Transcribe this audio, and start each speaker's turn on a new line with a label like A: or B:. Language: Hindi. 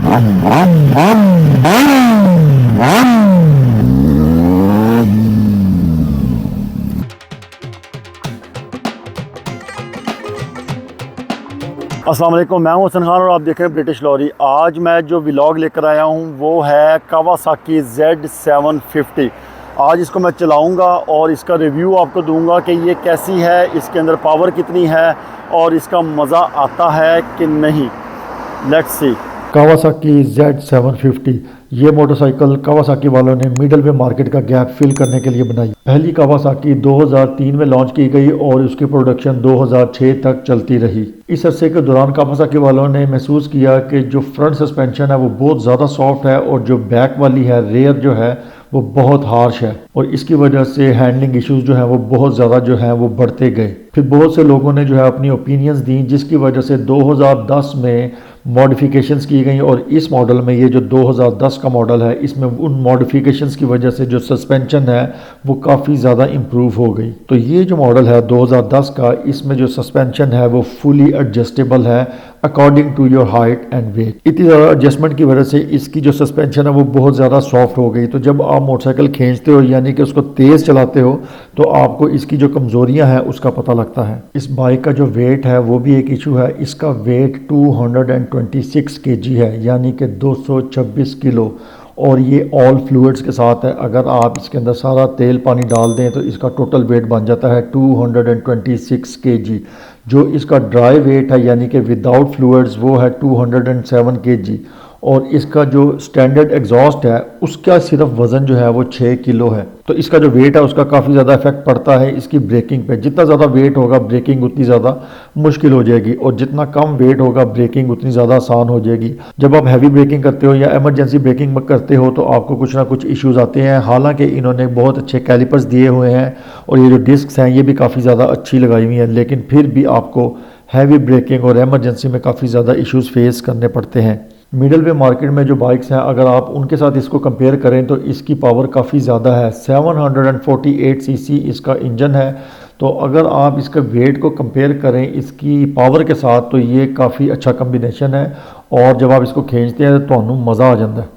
A: अस्सलाम वालेकुम, मैं हूं हसन खान और आप देख रहे हैं ब्रिटिश लॉरी। आज मैं जो व्लॉग लेकर आया हूं वो है कावासाकी Z750। आज इसको मैं चलाऊंगा और इसका रिव्यू आपको दूंगा कि ये कैसी है, इसके अंदर पावर कितनी है और इसका मज़ा आता है कि नहीं। Let's see.
B: कावासाकी Z750 ये मोटरसाइकिल कावासाकी वालों ने मिडल वे मार्केट का गैप फिल करने के लिए बनाई। पहली कावासाकी 2003 में लॉन्च की गई और उसकी प्रोडक्शन 2006 तक चलती रही। इस अरसे के दौरान कावासाकी वालों ने महसूस किया कि जो फ्रंट सस्पेंशन है वो बहुत ज़्यादा सॉफ्ट है और जो बैक वाली है रेयर जो है वो बहुत हार्श है और इसकी वजह से हैंडलिंग इश्यूज जो है वो बहुत ज़्यादा जो है वो बढ़ते गए। फिर बहुत से लोगों ने जो है अपनी ओपिनियंस दी, जिसकी वजह से 2010 में मॉडिफिकेशंस की गई और इस मॉडल में, ये जो 2010 का मॉडल है, इसमें उन मॉडिफिकेशंस की वजह से जो सस्पेंशन है वो काफ़ी ज़्यादा इम्प्रूव हो गई। तो ये जो मॉडल है 2010 का, इसमें जो सस्पेंशन है वो फुली एडजस्टेबल है according to your height and weight. इतनी ज़्यादा एडजस्टमेंट की वजह से इसकी जो सस्पेंशन है वो बहुत ज़्यादा सॉफ्ट हो गई। तो जब आप मोटरसाइकिल खींचते हो यानी कि उसको तेज़ चलाते हो तो आपको इसकी जो कमज़ोरियां हैं उसका पता लगता है। इस बाइक का जो वेट है वो भी एक इशू है। इसका वेट 226 kg है यानी कि 226 किलो और ये ऑल फ्लूइड्स के साथ है। अगर आप इसके अंदर सारा तेल पानी डाल दें तो इसका टोटल वेट बन जाता है 226 kg। जो इसका ड्राई वेट है यानी कि विदाउट फ्लूइड्स वो है 207 kg और इसका जो स्टैंडर्ड एग्जॉस्ट है उसका सिर्फ वज़न जो है वो 6 किलो है। तो इसका जो वेट है उसका काफ़ी ज़्यादा इफेक्ट पड़ता है इसकी ब्रेकिंग पे। जितना ज़्यादा वेट होगा ब्रेकिंग उतनी ज़्यादा मुश्किल हो जाएगी और जितना कम वेट होगा ब्रेकिंग उतनी ज़्यादा आसान हो जाएगी। जब आप हैवी ब्रेकिंग करते हो या इमरजेंसी ब्रेकिंग करते हो तो आपको कुछ ना कुछ इश्यूज़ आते हैं। हालांकि इन्होंने बहुत अच्छे कैलिपर्स दिए हुए हैं और ये जो डिस्क्स हैं ये भी काफ़ी ज़्यादा अच्छी लगाई हुई हैं, लेकिन फिर भी आपको हैवी ब्रेकिंग और इमरजेंसी में काफ़ी ज़्यादा इश्यूज़ फेस करने पड़ते हैं। मिडिल वे मार्केट में जो बाइक्स हैं अगर आप उनके साथ इसको कंपेयर करें तो इसकी पावर काफ़ी ज़्यादा है। 748 सीसी इसका इंजन है। तो अगर आप इसका वेट को कंपेयर करें इसकी पावर के साथ तो ये काफ़ी अच्छा कम्बिनेशन है और जब आप इसको खींचते हैं तो आपको मज़ा आ जाता है।